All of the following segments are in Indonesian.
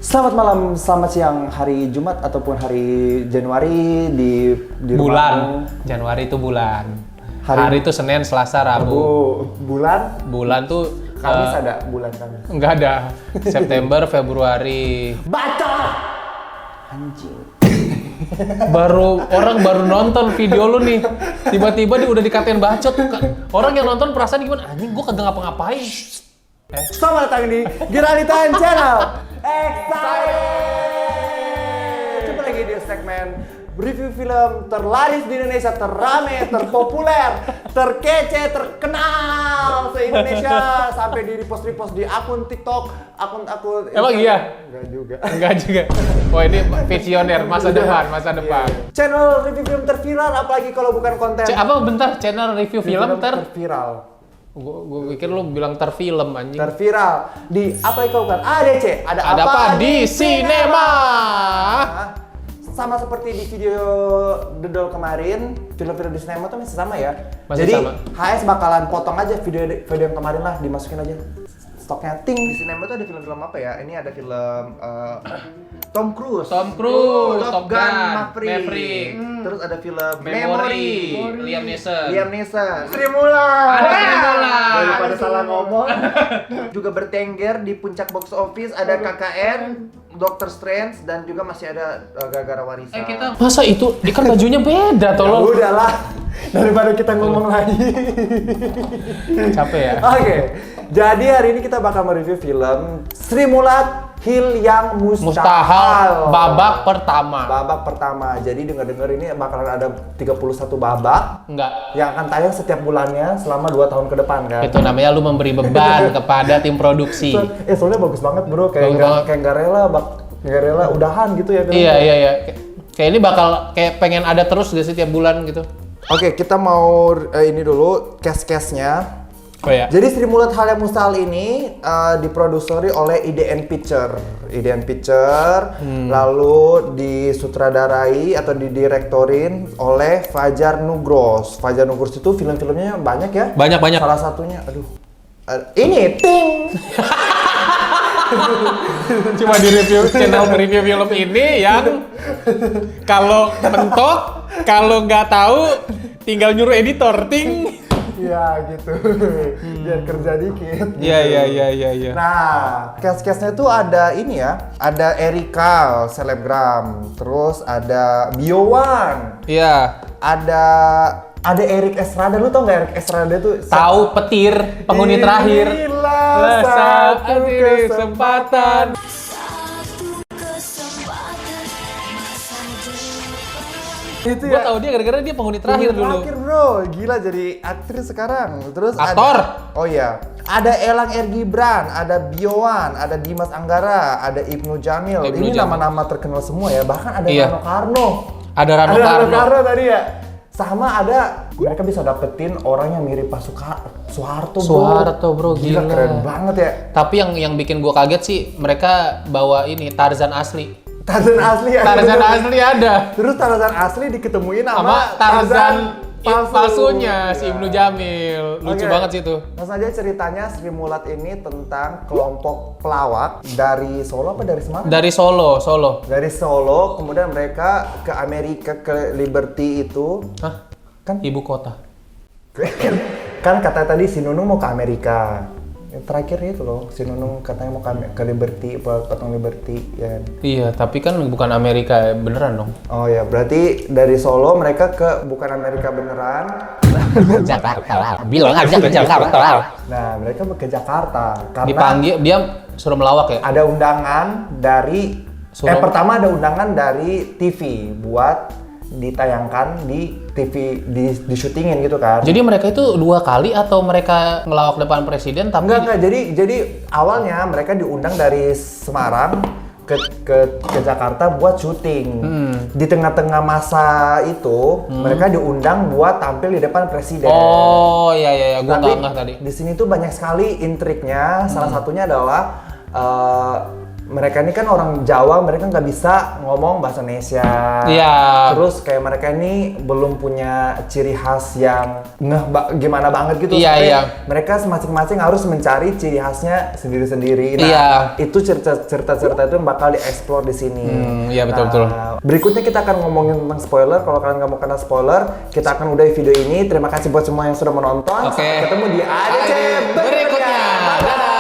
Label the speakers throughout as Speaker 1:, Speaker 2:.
Speaker 1: Selamat malam, selamat siang, hari Jumat ataupun hari Januari di
Speaker 2: bulan.
Speaker 1: rumahmu.
Speaker 2: Januari itu bulan.
Speaker 1: Hari-
Speaker 2: Hari itu Senin, Selasa, Rabu.
Speaker 1: Bulan,
Speaker 2: Bulan tuh
Speaker 1: Kamis ada bulan Kamis.
Speaker 2: enggak ada. September, Februari.
Speaker 1: Baca! Anjing.
Speaker 2: Orang baru nonton video lu nih. Tiba-tiba dia udah dikatain bacot. Orang yang nonton perasaan gimana? Anjing gua kagak ngapa-ngapain.
Speaker 1: Selamat datang di Giralitan Channel. Excited! Coba lagi di segmen review film terlaris di Indonesia, terrame, terpopuler, terkece, terkenal se-Indonesia sampai di repost di akun TikTok, akun
Speaker 2: Emang iya?
Speaker 1: Enggak juga.
Speaker 2: Enggak juga. Wah ini visioner masa depan.
Speaker 1: Channel review film terviral, apalagi kalau bukan konten
Speaker 2: Apa bentar channel review film
Speaker 1: terviral.
Speaker 2: Gue pikir lu bilang terfilm anjing.
Speaker 1: Terviral di apa itu bukan ADC, ada
Speaker 2: apa di sinema?
Speaker 1: Sama seperti di video The Doll kemarin, film-film di sinema tuh masih sama ya.
Speaker 2: Masih
Speaker 1: Jadi
Speaker 2: sama.
Speaker 1: HS bakalan potong aja video yang kemarin lah, dimasukin aja stoknya. Ting di sinema tuh ada film-film apa ya? Ini ada film Tom Cruise,
Speaker 2: Top
Speaker 1: Gun,
Speaker 2: Gun,
Speaker 1: Maverick. Terus ada film
Speaker 2: Memory, Liam Neeson.
Speaker 1: Sri Mulat.
Speaker 2: Ada Sri Mulat.
Speaker 1: Daripada salah ngomong. Juga bertengger di puncak box office ada KKN, Doctor Strange, dan juga masih ada Gara-gara Warisan.
Speaker 2: Masa itu? Dia kan bajunya beda,
Speaker 1: Ya
Speaker 2: tolong.
Speaker 1: udahlah, daripada kita ngomong lagi.
Speaker 2: Capek ya?
Speaker 1: Oke, jadi hari ini kita bakal mereview film Sri Mulat Hil yang Mustahil.
Speaker 2: babak pertama.
Speaker 1: Babak pertama. Jadi dengar-dengar ini bakalan ada 31 babak
Speaker 2: Enggak.
Speaker 1: yang akan tayang setiap bulannya selama 2 tahun ke depan kan.
Speaker 2: Itu namanya lu memberi beban kepada tim produksi.
Speaker 1: Soalnya bagus banget bro, kayak
Speaker 2: Bagus banget.
Speaker 1: nggak rela udahan gitu ya.
Speaker 2: Iya. Kayak ini bakal kayak pengen ada terus gak sih tiap bulan gitu.
Speaker 1: Oke, kita mau ini dulu case-nya.
Speaker 2: Oh ya.
Speaker 1: Jadi Sri Mulat Hal yang Mustahil ini diproduseri oleh IDN Picture, lalu disutradarai atau didirektorin oleh Fajar Nugros. Fajar Nugros itu film-filmnya banyak ya?
Speaker 2: Banyak.
Speaker 1: Salah satunya, ini Ting.
Speaker 2: Cuma di review channel review film ini yang kalau mentok, kalau nggak tahu tinggal nyuruh editor ting.
Speaker 1: Iya gitu, biar kerja dikit.
Speaker 2: Iya.
Speaker 1: Nah, case-case-nya tuh ada ini ya, ada Erika, selebgram, terus ada Biowan,
Speaker 2: Iya.
Speaker 1: ada Erik Estrada. Lu tau nggak Erik Estrada tuh?
Speaker 2: Tahu petir penghuni terakhir.
Speaker 1: Inilah satu
Speaker 2: kesempatan.
Speaker 1: Itu
Speaker 2: Gue tahu dia gara-gara dia penghuni terakhir dulu.
Speaker 1: Terakhir bro, gila jadi aktris sekarang. Terus
Speaker 2: Aktor.
Speaker 1: Oh iya, ada Elang R. Gibran, ada Biowan, ada Dimas Anggara, ada Ibnu Jamil. Ini nama-nama terkenal semua ya. Bahkan ada
Speaker 2: Iya.
Speaker 1: Rano Karno.
Speaker 2: Ada Rano Karno
Speaker 1: tadi ya. Sama ada, mereka bisa dapetin orang yang mirip Pak Soeharto
Speaker 2: bro, gila.
Speaker 1: Keren banget ya.
Speaker 2: Tapi yang bikin gue kaget sih mereka bawa ini Tarzan asli.
Speaker 1: Tarzan asli
Speaker 2: ada.
Speaker 1: Terus Tarzan asli diketemuin
Speaker 2: Sama Tarzan palsunya si Ibnu Jamil. Lucu banget sih itu.
Speaker 1: Langsung aja ceritanya Sri Mulat ini tentang kelompok pelawak dari Solo apa dari Semarang?
Speaker 2: Dari Solo.
Speaker 1: Dari Solo, kemudian mereka ke Amerika, ke Liberty itu.
Speaker 2: Hah?
Speaker 1: Kan
Speaker 2: Ibu kota.
Speaker 1: kan kata tadi si Nunung mau ke Amerika. Yang terakhir itu loh, si Nunung katanya mau ke Liberty, potong Liberty ya.
Speaker 2: Iya, tapi kan bukan Amerika beneran dong.
Speaker 1: Oh ya, berarti dari Solo mereka ke bukan Amerika beneran.
Speaker 2: Bilang aja ke Jakarta.
Speaker 1: Nah, mereka ke Jakarta karena
Speaker 2: Dipanggil, dia suruh melawak ya?
Speaker 1: ada undangan dari pertama ada undangan dari TV buat ditayangkan di TV, di syutingin gitu kan.
Speaker 2: Jadi mereka itu 2 kali atau mereka ngelawak depan presiden tapi
Speaker 1: Enggak. Jadi awalnya mereka diundang dari Semarang ke Jakarta buat syuting. Di tengah-tengah masa itu mereka diundang buat tampil di depan presiden.
Speaker 2: Oh iya, gua nggak tadi.
Speaker 1: Di sini tuh banyak sekali intriknya. Salah satunya adalah mereka ini kan orang Jawa, mereka nggak bisa ngomong bahasa Indonesia.
Speaker 2: Iya.
Speaker 1: Terus kayak mereka ini belum punya ciri khas yang gimana banget gitu.
Speaker 2: Iya,
Speaker 1: Sampai
Speaker 2: iya.
Speaker 1: mereka masing-masing harus mencari ciri khasnya sendiri-sendiri. Nah,
Speaker 2: Iya.
Speaker 1: itu cerita-cerita itu yang bakal dieksplor di sini.
Speaker 2: Iya, betul-betul.
Speaker 1: Berikutnya kita akan ngomongin tentang spoiler. Kalau kalian nggak mau kena spoiler, kita akan udahi video ini. Terima kasih buat semua yang sudah menonton.
Speaker 2: Oke.
Speaker 1: Sampai ketemu di ADC
Speaker 2: berikutnya. Dadah.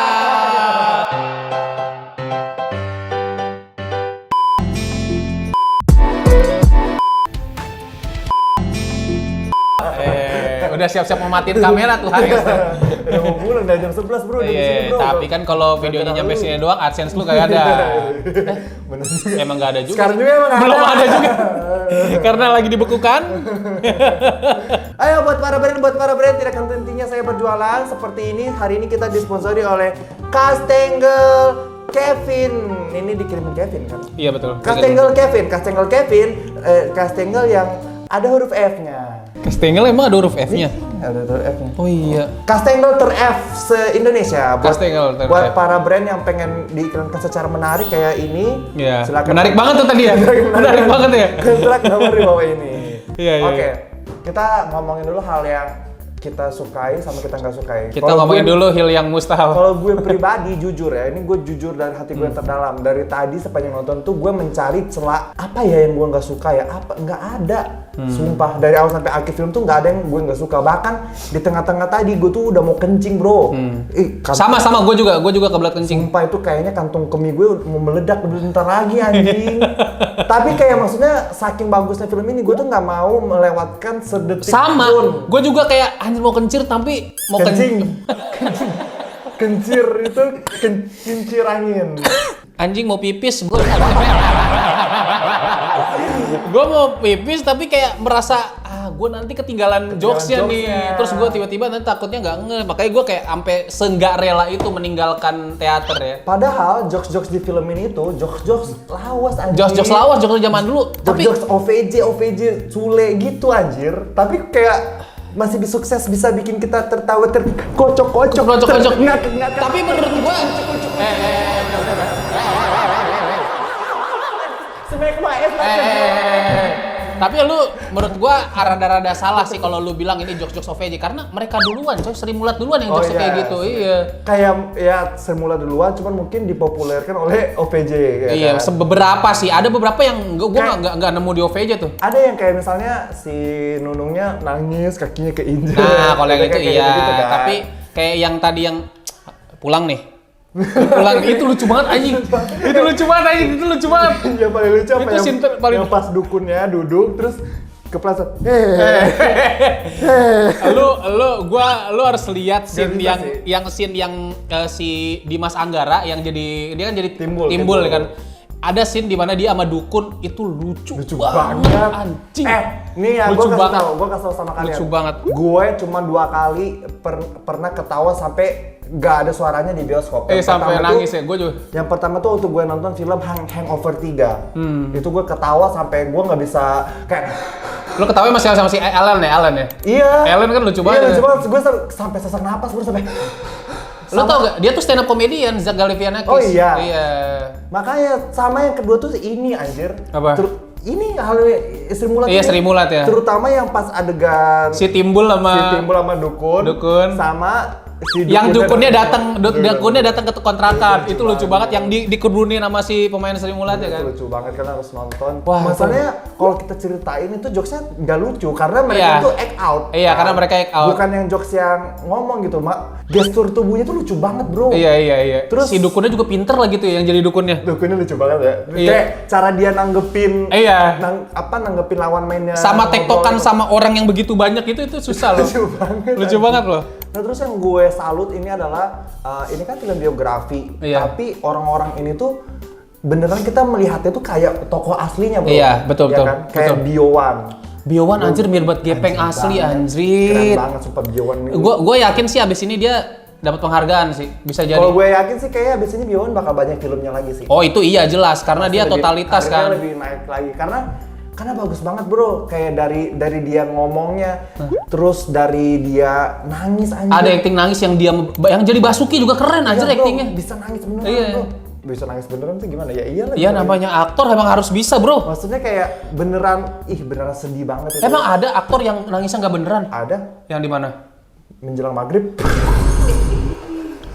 Speaker 2: Udah siap-siap mematiin kamera tuh Haris.
Speaker 1: Udah mau pulang, udah jam 11 bro, udah di sini bro.
Speaker 2: Tapi kan kalau videonya nyampe sini doang, AdSense lu kagak ada.
Speaker 1: Bener juga.
Speaker 2: Emang nggak ada juga.
Speaker 1: Sekarang juga emang
Speaker 2: Belum ada juga. Karena lagi dibekukan.
Speaker 1: Ayo buat para brand tidak henti-hentinya saya berjualan seperti ini. Hari ini kita disponsori oleh Castangle Kevin. Ini dikirimin Kevin kan?
Speaker 2: Iya betul.
Speaker 1: Castangle Kevin, Castangle yang ada huruf F-nya.
Speaker 2: Castangle emang ada huruf F-nya?
Speaker 1: Ada huruf F-nya.
Speaker 2: Oh iya.
Speaker 1: Castangle ter-F se-Indonesia.
Speaker 2: Castangle ter-F.
Speaker 1: Buat para brand yang pengen diiklankan secara menarik kayak ini,
Speaker 2: Iya.
Speaker 1: silakan.
Speaker 2: Menarik banget tuh tadi ya. Menarik banget ya.
Speaker 1: Kontrak nomor di bawah ini.
Speaker 2: Iya, iya.
Speaker 1: Oke, kita ngomongin dulu hal yang kita sukai sama kita nggak sukai.
Speaker 2: Kita ngomongin dulu hil yang mustahil.
Speaker 1: Kalau gue pribadi jujur ya, ini gue jujur dari hati gue yang terdalam. Dari tadi sepanjang nonton tuh gue mencari celah apa ya yang gue nggak suka ya, apa nggak ada. Sumpah dari awal sampai akhir film tuh nggak ada yang gue nggak suka. Bahkan di tengah-tengah tadi gue tuh udah mau kencing bro.
Speaker 2: Sama gue juga kebelat kencing.
Speaker 1: Sumpah itu kayaknya kantung kemih gue mau meledak bentar lagi anjing. Tapi kayak maksudnya saking bagusnya film ini gue tuh nggak mau melewatkan sedetik
Speaker 2: Sama,
Speaker 1: pun.
Speaker 2: gue juga kayak anjir mau kencir tapi mau
Speaker 1: Kencing. Kencir itu kincir angin.
Speaker 2: Anjing mau pipis, gue mau pipis tapi kayak merasa gue nanti ketinggalan jokesnya nih. Terus gue tiba-tiba nanti takutnya nggak makanya gue kayak sampai senggak rela itu meninggalkan teater ya.
Speaker 1: Padahal jokes-jokes di film ini tuh jokes-jokes lawas anjir.
Speaker 2: Jokes lawas, jokes zaman dulu. Tapi
Speaker 1: Jokes OVJ Sule gitu anjir. Tapi kayak masih sukses bisa bikin kita tertawa terkocok-kocok. Ngakak-ngakak.
Speaker 2: Tapi menurut gue tapi lu menurut gua rada-rada salah sih kalau lu bilang ini jokes-jokes OVJ karena mereka duluan, coy, Sri Mulat duluan yang jokes kayak gitu. Iya.
Speaker 1: Kayak ya Sri Mulat duluan cuman mungkin dipopulerkan oleh OVJ kayak
Speaker 2: Iya,
Speaker 1: kan.
Speaker 2: beberapa sih. Ada beberapa yang gua nggak nemu di OVJ tuh.
Speaker 1: Ada yang kayak misalnya si Nunungnya nangis kakinya keinjek.
Speaker 2: Nah, kalau yang itu
Speaker 1: Kayak
Speaker 2: iya.
Speaker 1: gitu kan.
Speaker 2: Tapi kayak yang tadi yang pulang nih. Pulang itu lucu banget anjing. Itu lucu banget anjing, itu lucu banget.
Speaker 1: Yang paling lucu apa
Speaker 2: Itu scene paling-
Speaker 1: yang pas dukunnya duduk terus kepleset.
Speaker 2: Lu harus lihat scene
Speaker 1: bisa
Speaker 2: yang
Speaker 1: sih.
Speaker 2: scene yang si Dimas Anggara yang jadi dia kan jadi
Speaker 1: Timbul.
Speaker 2: kan. Ada scene di mana dia sama dukun itu lucu
Speaker 1: banget
Speaker 2: anjing.
Speaker 1: Nih ya
Speaker 2: Lucu
Speaker 1: gue
Speaker 2: banget.
Speaker 1: kasih tau sama kalian.
Speaker 2: Lucu banget.
Speaker 1: Gue cuma 2 kali pernah ketawa sampai gak ada suaranya di bioskop.
Speaker 2: Sampai
Speaker 1: pertama
Speaker 2: nangis
Speaker 1: tuh,
Speaker 2: ya, gue juga.
Speaker 1: Yang pertama tuh waktu gue nonton film Hangover 3. Itu gue ketawa sampai gue nggak bisa kayak.
Speaker 2: Lu ketawa masih sama si Alan ya?
Speaker 1: Iya.
Speaker 2: Alan kan lucu banget.
Speaker 1: Iya lucu banget. Gue sampai sesak napas gue sampai.
Speaker 2: Lu tau gak? Dia tuh stand up comedian, Zach Galifianakis.
Speaker 1: Oh iya.
Speaker 2: Iya.
Speaker 1: Makanya sama yang kedua tuh ini anjir.
Speaker 2: Apa?
Speaker 1: Ini hal Sri Mulat.
Speaker 2: Iya,
Speaker 1: ini.
Speaker 2: Sri Mulat ya.
Speaker 1: Terutama yang pas adegan
Speaker 2: Si Timbul sama Dukun.
Speaker 1: sama si
Speaker 2: yang dukunnya datang
Speaker 1: Dukunnya
Speaker 2: ke kontrakan. Itu lucu banget yang dikerubunin sama si pemain Sri Mulat ya kan.
Speaker 1: Itu lucu banget kan harus nonton.
Speaker 2: Wah,
Speaker 1: masalahnya kalau kita ceritain itu jokesnya nggak lucu karena mereka
Speaker 2: Iya.
Speaker 1: tuh act out.
Speaker 2: Iya, karena mereka act out.
Speaker 1: Bukan yang jokes yang ngomong gitu, gestur tubuhnya tuh lucu banget bro.
Speaker 2: Iya.
Speaker 1: Terus
Speaker 2: si dukunnya juga pinter lah gitu ya yang jadi dukunnya.
Speaker 1: dukunnya lucu banget ya.
Speaker 2: Iya.
Speaker 1: Kayak cara dia nanggepin.
Speaker 2: Iya.
Speaker 1: Nanggepin lawan mainnya.
Speaker 2: Sama tektokan
Speaker 1: ngobrol.
Speaker 2: sama orang yang begitu banyak itu susah loh.
Speaker 1: Lucu banget.
Speaker 2: Lucu banget loh.
Speaker 1: Nah terus yang gue salut ini adalah ini kan film biografi,
Speaker 2: Iya.
Speaker 1: tapi orang-orang ini tuh beneran kita melihatnya tuh kayak tokoh aslinya bro.
Speaker 2: Iya, betul.
Speaker 1: Kan? Kayak
Speaker 2: Betul.
Speaker 1: Biowan.
Speaker 2: Biowan anjir mirip banget gepeng asli anjir.
Speaker 1: Keren banget sumpah Biowan ini.
Speaker 2: Gue yakin sih abis ini dia dapat penghargaan sih, bisa jadi.
Speaker 1: Kalau gue yakin sih kayaknya abis ini Biowan bakal banyak filmnya lagi sih.
Speaker 2: Oh itu iya jelas karena
Speaker 1: Pasti
Speaker 2: dia
Speaker 1: lebih-
Speaker 2: totalitas
Speaker 1: karirnya
Speaker 2: kan.
Speaker 1: lebih naik lagi karena bagus banget bro, kayak dari dia ngomongnya, terus dari dia nangis anjir.
Speaker 2: Ada acting nangis yang dia yang jadi Basuki juga keren anjir
Speaker 1: Iya, bro,
Speaker 2: actingnya.
Speaker 1: bisa nangis beneran
Speaker 2: Iya.
Speaker 1: bro. bisa nangis beneran tuh gimana? Ya iyalah.
Speaker 2: Iya namanya aktor emang harus bisa bro.
Speaker 1: Maksudnya kayak beneran sedih banget itu.
Speaker 2: Emang ada aktor yang nangisnya nggak beneran?
Speaker 1: Ada.
Speaker 2: Yang di mana?
Speaker 1: Menjelang maghrib.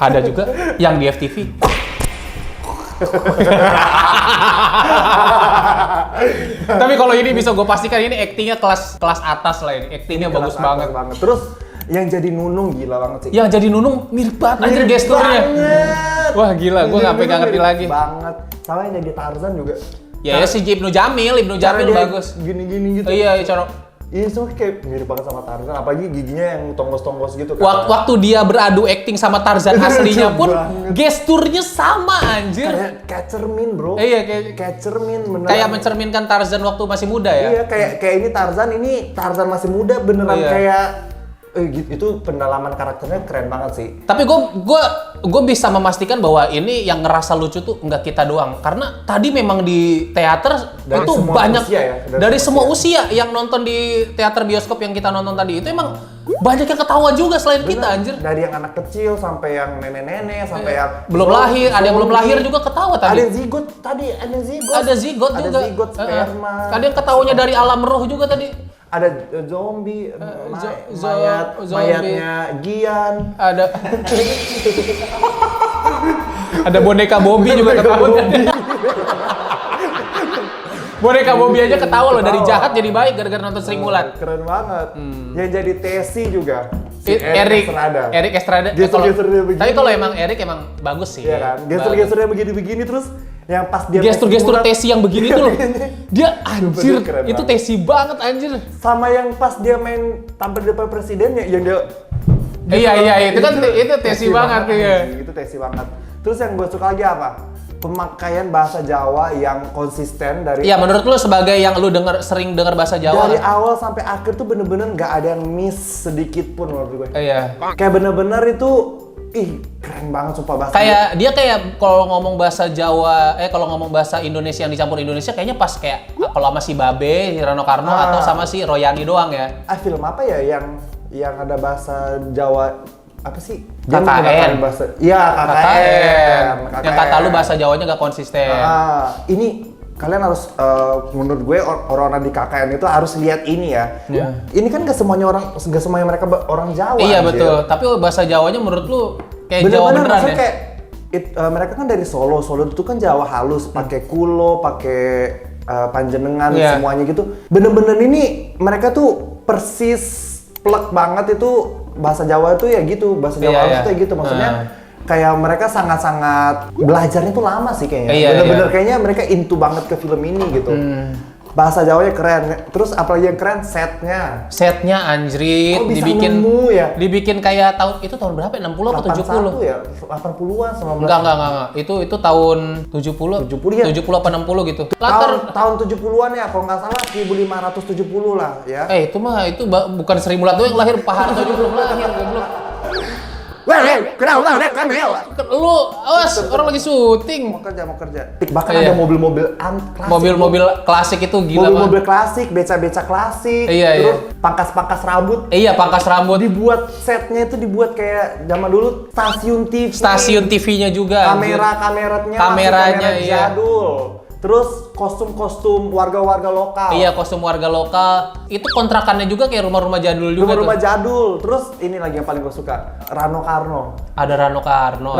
Speaker 2: Ada juga yang di FTV. Tapi kalau ini bisa gue pastikan ini aktingnya kelas atas lah ini. Aktingnya bagus banget.
Speaker 1: Terus yang jadi Nunung gila banget sih.
Speaker 2: Yang jadi Nunung mirip banget anjir gesturnya. Wah gila, gue nggak ngerti lagi.
Speaker 1: Banget. Sama yang jadi Tarzan juga.
Speaker 2: Ya si Ibnu Jamil bagus.
Speaker 1: Gini-gini gitu.
Speaker 2: Iya, cara
Speaker 1: iya semua kayak mirip banget sama Tarzan, apalagi giginya yang tonggos-tonggos gitu kan.
Speaker 2: Waktu dia beradu acting sama Tarzan aslinya pun gesturnya sama anjir.
Speaker 1: Kayak cermin bro.
Speaker 2: Iya
Speaker 1: kayak cermin beneran.
Speaker 2: Kayak mencerminkan Tarzan waktu masih muda ya.
Speaker 1: Iya kayak ini Tarzan masih muda beneran kayak gitu, itu pendalaman karakternya keren banget sih. Tapi
Speaker 2: gue bisa memastikan bahwa ini yang ngerasa lucu tuh nggak kita doang, karena tadi memang di teater
Speaker 1: dari
Speaker 2: itu banyak
Speaker 1: usia ya,
Speaker 2: dari semua usia yang nonton di teater bioskop yang kita nonton tadi itu emang banyak yang ketawa juga selain kita anjir.
Speaker 1: Dari yang anak kecil sampai yang nenek-nenek sampai yang
Speaker 2: belum lahir, ada yang belum lahir juga ketawa tadi.
Speaker 1: Ada yang zigot tadi,
Speaker 2: ada zigot juga.
Speaker 1: Ada zigot sperma.
Speaker 2: Ada yang ketawanya dari alam roh juga tadi.
Speaker 1: Ada zombie, mayatnya Gian.
Speaker 2: Ada boneka Bobby juga ketawa. Boneka Bobby aja ketawa loh, dari jahat jadi baik gara-gara nonton Sri Mulat.
Speaker 1: Keren banget. Yang jadi Tesi juga.
Speaker 2: Erik Estrada. Tapi kalau emang Erik emang bagus sih.
Speaker 1: Iya kan? Gestur-gesturnya begini-begini terus yang pas dia
Speaker 2: gestur Tesi yang begini tuh loh. Dia anjir, itu Tesi banget anjir.
Speaker 1: Sama yang pas dia main tampil di depan presidennya yang dia
Speaker 2: Iya, itu kan itu Tesi banget ya.
Speaker 1: Itu Tesi banget. Terus yang gue suka lagi apa? Pemakaian bahasa Jawa yang konsisten dari.
Speaker 2: Iya, menurut lu sebagai yang lu sering dengar bahasa Jawa
Speaker 1: dari awal sampai akhir tuh bener-bener nggak ada yang miss sedikit pun menurut gue.
Speaker 2: Iya.
Speaker 1: Kayak bener-bener itu keren banget sumpah bahasa.
Speaker 2: Dia kayak kalau ngomong bahasa Jawa, kalau ngomong bahasa Indonesia yang dicampur Indonesia kayaknya pas kayak kalau sama si Babe, si Rano Karno atau sama si Royani doang ya.
Speaker 1: Film apa ya yang ada bahasa Jawa apa sih?
Speaker 2: KKN.
Speaker 1: Iya, KKN.
Speaker 2: Yang kata lu bahasa Jawanya gak konsisten.
Speaker 1: Ini kalian harus menurut gue orang-orang di KKN itu harus lihat ini ya. Ini kan gak semuanya mereka orang Jawa.
Speaker 2: Iya betul. Tapi bahasa Jawanya menurut lu kayak Jawa beneran ya?
Speaker 1: Kayak mereka kan dari Solo itu kan Jawa halus, pakai kulo, pakai panjenengan semuanya gitu. Bener-bener ini mereka tuh persis plek banget itu bahasa Jawa itu ya gitu, bahasa Jawa halus itu ya gitu maksudnya. Kayak mereka sangat-sangat belajarnya tuh lama sih kayaknya. Bener-bener kayaknya mereka into banget ke film ini gitu. Bahasa Jawanya keren. Terus apalagi yang keren setnya
Speaker 2: anjrit.
Speaker 1: Bisa nemu ya?
Speaker 2: Dibikin kayak tahun berapa ya? 60 atau 70?
Speaker 1: ya? 80-an, 19.
Speaker 2: Enggak. Itu tahun 70.
Speaker 1: 70 ya?
Speaker 2: 70 apa 60 gitu.
Speaker 1: Tahun 70-an ya, kalau nggak salah 1570 lah ya.
Speaker 2: Itu bukan Sri Mulat doang yang lahir, Pak Harto juga belum lahir, goblok. Lu, awas, orang lagi syuting.
Speaker 1: Mau kerja. Bahkan ada mobil-mobil klasik.
Speaker 2: Mobil-mobil klasik itu gila banget.
Speaker 1: Mobil-mobil klasik, beca-beca klasik. Terus pangkas-pangkas rambut.
Speaker 2: Iya, pangkas rambut.
Speaker 1: Setnya itu dibuat kayak zaman dulu stasiun TV.
Speaker 2: Stasiun TV-nya juga. Kameranya
Speaker 1: jadul. Terus kostum-kostum warga-warga lokal.
Speaker 2: Iya, kostum warga lokal. Itu kontrakannya juga kayak rumah-rumah jadul juga.
Speaker 1: Rumah jadul. Terus ini lagi yang paling gue suka, Rano Karno.
Speaker 2: Ada Rano Karno.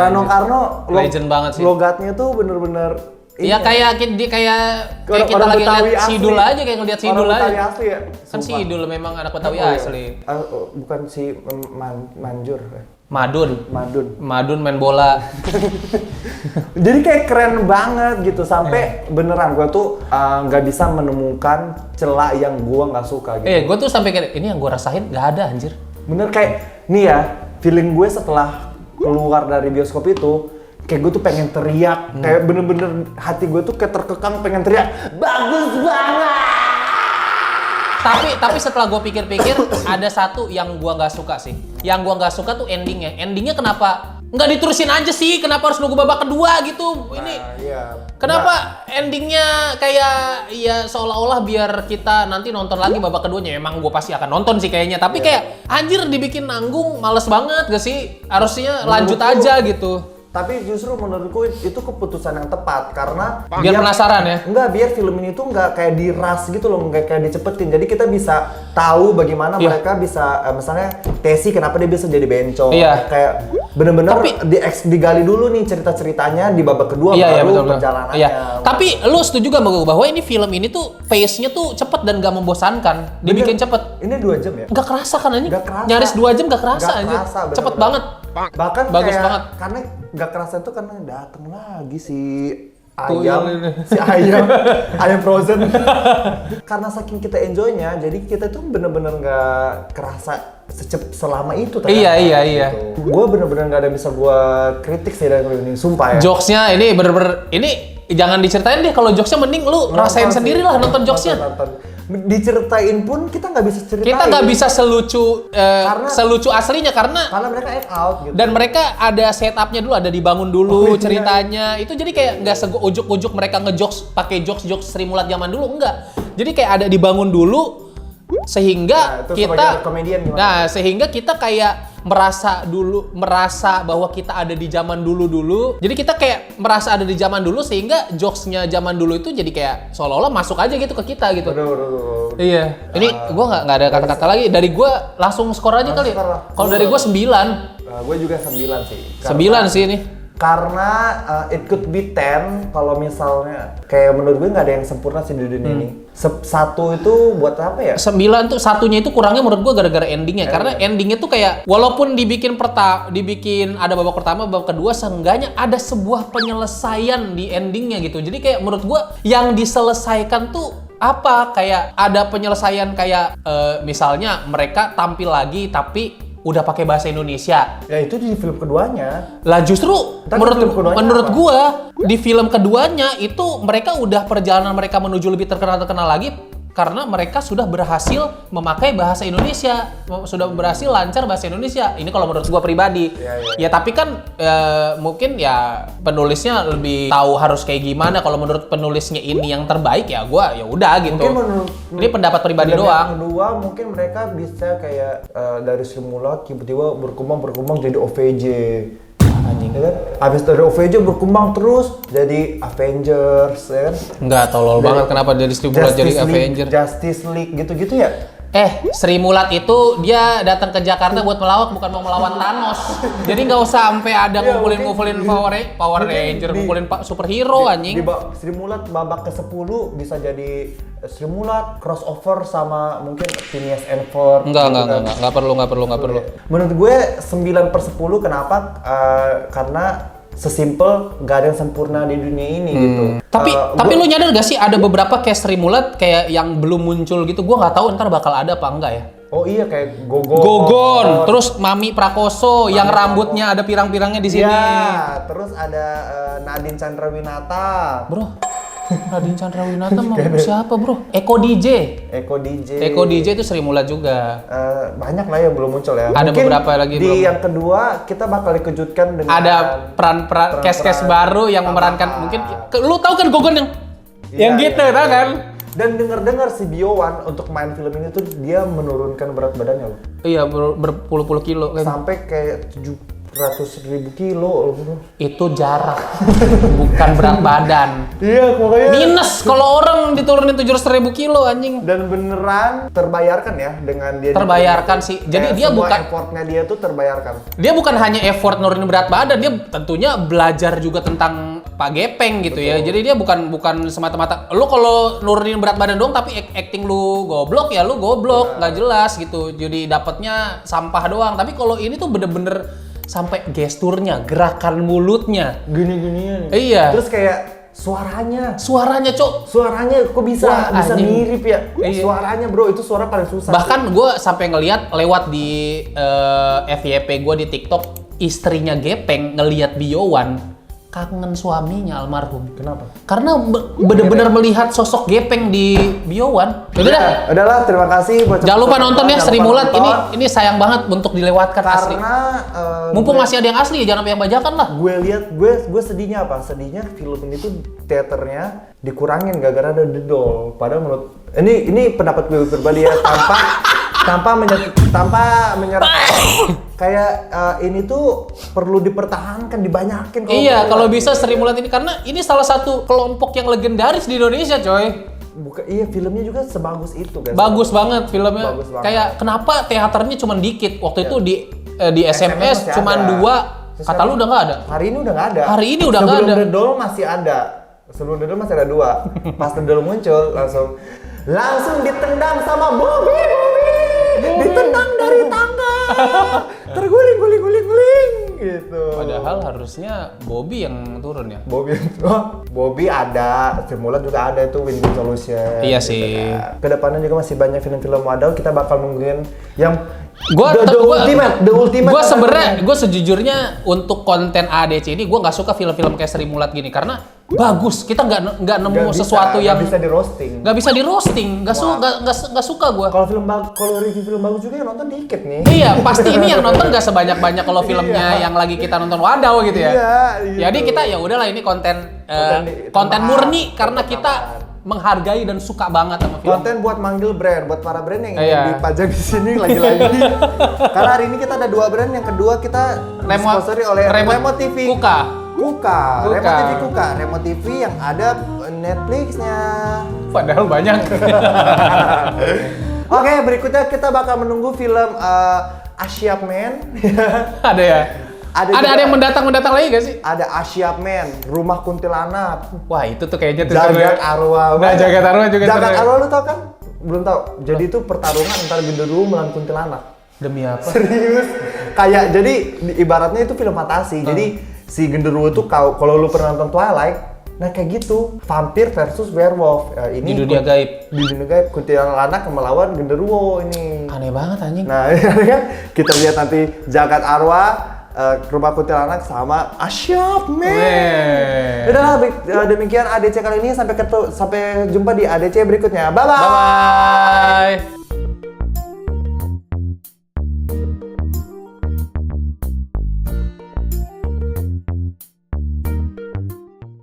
Speaker 1: Legend
Speaker 2: banget sih.
Speaker 1: Logatnya tuh bener-bener.
Speaker 2: Iya kayak kita lagi lihat Sidul aja, kayak ngeliat Sidul aja.
Speaker 1: Betawi asli ya.
Speaker 2: Kan Sidul memang anak Betawi asli.
Speaker 1: Bukan si Manjur.
Speaker 2: Madun main bola.
Speaker 1: Jadi kayak keren banget gitu sampai beneran gue tuh nggak bisa menemukan celah yang gue nggak suka gitu.
Speaker 2: Gue tuh sampai kayak ini yang gue rasain nggak ada anjir.
Speaker 1: Bener kayak nih ya feeling gue setelah keluar dari bioskop itu kayak gue tuh pengen teriak, kayak bener-bener hati gue tuh kayak terkekang pengen teriak bagus banget.
Speaker 2: Tapi setelah gue pikir-pikir ada satu yang gue nggak suka sih. Yang gue nggak suka tuh endingnya. Endingnya kenapa nggak diterusin aja sih? Kenapa harus nunggu babak kedua gitu? Kenapa endingnya kayak ya seolah-olah biar kita nanti nonton lagi babak keduanya? Emang gue pasti akan nonton sih kayaknya. Tapi kayak anjir dibikin nanggung, males banget gak sih? Harusnya lanjut aja gitu.
Speaker 1: Tapi justru menurutku itu keputusan yang tepat karena
Speaker 2: Biar penasaran ya.
Speaker 1: Enggak, biar film ini tuh enggak kayak diras gitu loh, enggak kayak dicepetin. Jadi kita bisa tahu bagaimana
Speaker 2: Iya.
Speaker 1: mereka bisa misalnya Tesi kenapa dia bisa jadi bencong.
Speaker 2: Iya.
Speaker 1: Kayak bener-bener
Speaker 2: Tapi-
Speaker 1: digali dulu nih cerita-ceritanya di babak kedua
Speaker 2: Iya,
Speaker 1: baru
Speaker 2: betul.
Speaker 1: perjalanannya.
Speaker 2: Iya. Tapi lu setuju gak bahwa ini film ini tuh pace-nya tuh cepet dan gak membosankan, dibikin
Speaker 1: Bener.
Speaker 2: cepet.
Speaker 1: Ini 2 jam ya?
Speaker 2: Gak kerasa kan anjing?
Speaker 1: Nggak kerasa.
Speaker 2: Nyaris 2 jam gak kerasa
Speaker 1: Nggak
Speaker 2: anjing.
Speaker 1: kerasa,
Speaker 2: Cepet
Speaker 1: bener-bener.
Speaker 2: banget.
Speaker 1: Bahkan
Speaker 2: Bagus
Speaker 1: kayak,
Speaker 2: banget.
Speaker 1: karena nggak kerasa itu karena datang lagi si
Speaker 2: Tuyul
Speaker 1: ayam,
Speaker 2: ini.
Speaker 1: si ayam frozen. Karena saking kita enjoynya, jadi kita tuh bener-bener nggak kerasa selama itu.
Speaker 2: Iya.
Speaker 1: Gue bener-bener nggak ada bisa gue kritik sih dari film ini, sumpah ya.
Speaker 2: Jokesnya ini bener-bener, ini jangan diceritain deh, kalau jokesnya mending lu rasain sendiri lah nonton jokesnya.
Speaker 1: Nonton. Diceritain pun kita nggak bisa ceritain.
Speaker 2: Kita nggak bisa selucu
Speaker 1: Karena-
Speaker 2: selucu aslinya karena
Speaker 1: mereka act out gitu.
Speaker 2: dan mereka ada setupnya dulu, ada dibangun dulu
Speaker 1: Oh, iya.
Speaker 2: ceritanya. Itu jadi kayak nggak ujuk-ujuk mereka ngejokes pakai jokes Sri Mulat zaman dulu, enggak. Jadi kayak ada dibangun dulu sehingga
Speaker 1: Nah, itu
Speaker 2: kita
Speaker 1: sebagai komedian gimana?
Speaker 2: nah sehingga kita kayak merasa bahwa kita ada di zaman dulu. Jadi kita kayak merasa ada di zaman dulu sehingga jokesnya zaman dulu itu jadi kayak seolah-olah masuk aja gitu ke kita gitu.
Speaker 1: Aduh.
Speaker 2: Iya. Ini gua nggak ada kata-kata lagi. Dari gua langsung skor aja kali.
Speaker 1: skor lah.
Speaker 2: Kalau dari gua 9.
Speaker 1: Gue juga 9 sih.
Speaker 2: 9 sih ini.
Speaker 1: Karena it could be 10 kalau misalnya kayak menurut gue nggak ada yang sempurna sih di dunia ini. Satu itu buat apa ya?
Speaker 2: 9 tuh satunya itu kurangnya menurut gua gara-gara endingnya. Karena endingnya tuh kayak walaupun dibikin ada babak pertama, babak kedua, seenggaknya ada sebuah penyelesaian di endingnya gitu. Jadi kayak menurut gua yang diselesaikan tuh apa? Kayak ada penyelesaian kayak misalnya mereka tampil lagi tapi udah pakai bahasa Indonesia.
Speaker 1: Ya itu di film keduanya.
Speaker 2: Lah justru
Speaker 1: Ntar film keduanya
Speaker 2: menurut
Speaker 1: apa?
Speaker 2: gua di film keduanya itu mereka udah perjalanan mereka menuju lebih terkenal lagi karena mereka sudah berhasil memakai bahasa Indonesia, sudah berhasil lancar bahasa Indonesia. Ini kalau menurut gua pribadi.
Speaker 1: Iya.
Speaker 2: Ya tapi kan mungkin ya penulisnya lebih tahu harus kayak gimana. Kalau menurut penulisnya ini yang terbaik ya gua ya udah gitu.
Speaker 1: Mungkin menurut
Speaker 2: Ini pendapat pribadi
Speaker 1: film
Speaker 2: doang.
Speaker 1: Yang kedua mungkin mereka bisa kayak dari Sri Mulat tiba-tiba berkembang jadi OVJ. Anjing kan? Abis dari OVJ berkembang terus jadi Avengers, ya kan?
Speaker 2: Enggak tolol banget kenapa jadi Sri Mulat jadi Avenger.
Speaker 1: Justice League gitu-gitu ya?
Speaker 2: Sri Mulat itu dia datang ke Jakarta buat melawak, bukan mau melawan Thanos. Jadi nggak usah sampai ada
Speaker 1: Iya,
Speaker 2: ngumpulin Power Ranger, ngumpulin superhero anjing.
Speaker 1: Sri Mulat babak ke-10 bisa jadi Sri Mulat crossover sama mungkin Phineas and Ferb.
Speaker 2: Enggak perlu.
Speaker 1: Menurut gue 9/10 kenapa? Karena sesimpel nggak ada yang sempurna di dunia ini gitu.
Speaker 2: Tapi lu nyadar gak sih ada beberapa kayak Sri Mulat kayak yang belum muncul gitu. Gua nggak tahu ntar bakal ada apa enggak ya.
Speaker 1: Oh iya kayak Gogon.
Speaker 2: Terus Mami Prakoso yang rambutnya ada pirang-pirangnya di sini.
Speaker 1: Iya, terus ada Nadine Chandrawinata.
Speaker 2: Bro, Nadine Chandrawinata mau siapa bro? Eko DJ itu Sri Mulat juga.
Speaker 1: Banyak lah yang belum muncul ya.
Speaker 2: Ada
Speaker 1: Mungkin
Speaker 2: beberapa lagi
Speaker 1: di
Speaker 2: belum.
Speaker 1: yang kedua kita bakal dikejutkan dengan
Speaker 2: Ada peran-peran cast baru yang memerankan mungkin lu tahu kan Gogon yang gitu
Speaker 1: iya.
Speaker 2: tau kan?
Speaker 1: Dan dengar si Biowan untuk main film ini tuh dia menurunkan berat badannya loh.
Speaker 2: Iya berpuluh-puluh kilo kan.
Speaker 1: Sampai kayak 700.000 kilo loh.
Speaker 2: Itu jarak bukan berat badan.
Speaker 1: Iya, makanya
Speaker 2: Minus kalau orang diturunin 700.000 kilo anjing.
Speaker 1: dan beneran terbayarkan ya dengan dia
Speaker 2: Terbayarkan sih. Jadi dia
Speaker 1: semua
Speaker 2: bukan
Speaker 1: effortnya dia tuh terbayarkan.
Speaker 2: Dia bukan hanya effort nurunin berat badan, dia tentunya belajar juga tentang Pak Gepeng gitu ya. Jadi dia bukan semata-mata lu kalau nurunin berat badan doang tapi acting lu goblok ya lu goblok, nggak jelas gitu. Jadi dapatnya sampah doang. Tapi kalau ini tuh bener-bener sampai gesturnya, gerakan mulutnya.
Speaker 1: Gini-ginian.
Speaker 2: Iya.
Speaker 1: Terus kayak suaranya kok bisa
Speaker 2: Wah, anjing.
Speaker 1: mirip ya.
Speaker 2: Iya.
Speaker 1: Suaranya bro itu suara paling susah.
Speaker 2: Bahkan gue sampai ngeliat lewat di FYP gue di TikTok, istrinya Gepeng ngeliat Biowan kangen suaminya almarhum.
Speaker 1: Kenapa?
Speaker 2: Karena bener-bener melihat sosok Gepeng di Biowan. Udah.
Speaker 1: Udahlah, terima kasih buat
Speaker 2: Jangan lupa nonton ya
Speaker 1: jangan
Speaker 2: Sri
Speaker 1: lupa
Speaker 2: Mulat.
Speaker 1: nonton.
Speaker 2: Ini sayang banget untuk dilewatkan asli.
Speaker 1: Karena
Speaker 2: Mumpung masih ada yang asli ya jangan sampai yang bajakan lah.
Speaker 1: gue lihat gue sedihnya apa? Sedihnya film ini tuh teaternya dikurangin gara-gara ada The Doll. Padahal menurut ini pendapat gue pribadi ya tanpa menyerap kayak ini tuh perlu dipertahankan, dibanyakin.
Speaker 2: Iya, kalau bisa Sri Mulat ini karena ini salah satu kelompok yang legendaris di Indonesia, coy.
Speaker 1: Iya, filmnya juga sebagus itu kan.
Speaker 2: Bagus banget filmnya.
Speaker 1: Bagus banget.
Speaker 2: Kayak kenapa teaternya cuma dikit? Waktu itu di SMS
Speaker 1: masih
Speaker 2: cuma
Speaker 1: ada.
Speaker 2: 2. Kata lu udah nggak ada?
Speaker 1: Hari ini udah nggak ada.
Speaker 2: Hari ini udah nggak ada.
Speaker 1: Sebelum The Doll masih ada. Sebelum The Doll masih ada 2. Pas The Doll muncul langsung ditendang sama Bobby. Ditendang dari tangga. Terguling gitu.
Speaker 2: Padahal harusnya Bobby yang turun ya.
Speaker 1: Bobby ada, Simulat juga ada itu Win-Win Solution.
Speaker 2: Iya
Speaker 1: gitu
Speaker 2: sih.
Speaker 1: kan. Kedepannya juga masih banyak film-film wadau, kita bakal nungguin yang
Speaker 2: Gua
Speaker 1: the ultimate.
Speaker 2: Gue sebenarnya, gue sejujurnya untuk konten ADC ini gue nggak suka film-film kayak Sri Mulat gini karena bagus. Kita nggak nemu sesuatu yang
Speaker 1: bisa di roasting.
Speaker 2: nggak bisa di roasting. Nggak suka gue.
Speaker 1: Kalau review film bagus juga yang nonton dikit nih.
Speaker 2: Iya, pasti ini yang nonton nggak sebanyak-banyak kalau filmnya yang lagi kita nonton wadaw gitu ya.
Speaker 1: Iya, gitu.
Speaker 2: Jadi kita ya udahlah ini konten murni karena kita menghargai dan suka banget sama film.
Speaker 1: Konten buat manggil brand, buat para brand yang
Speaker 2: Iya.
Speaker 1: ingin dipajang di sini lagi-lagi. Karena hari ini kita ada 2 brand, yang kedua kita disponsori oleh Remo TV.
Speaker 2: Kuka.
Speaker 1: Remo TV Kuka. Remo TV yang ada Netflix-nya.
Speaker 2: Padahal banyak.
Speaker 1: Oke, berikutnya kita bakal menunggu film Asyap Man.
Speaker 2: Ada ya? Ada yang mendatang lagi gak sih?
Speaker 1: Ada Asyap Man, Rumah Kuntilanak,
Speaker 2: Wah itu tuh kayaknya tuh seru
Speaker 1: Jagat
Speaker 2: ya.
Speaker 1: Arwah.
Speaker 2: Nah, Jagat Arwah juga
Speaker 1: Jagat
Speaker 2: seru ya.
Speaker 1: Arwah lu tau kan? Belum tau. Jadi itu pertarungan antara Genderuwo melawan kuntilanak.
Speaker 2: Demi apa?
Speaker 1: Serius. Kayak jadi ibaratnya itu film fantasi. Jadi si Genderuwo tuh kalau lu pernah nonton Twilight, nah kayak gitu, vampir versus werewolf. Ini
Speaker 2: Di dunia gaib.
Speaker 1: Di dunia gaib, kuntilanak melawan Genderuwo ini.
Speaker 2: Aneh banget anjing.
Speaker 1: Nah, kan kita lihat nanti Jagat Arwah, Rumah Kuntilanak sama Asyap Man. Udah demikian ADC kali ini, sampai jumpa di ADC berikutnya. Bye bye.
Speaker 2: Bye.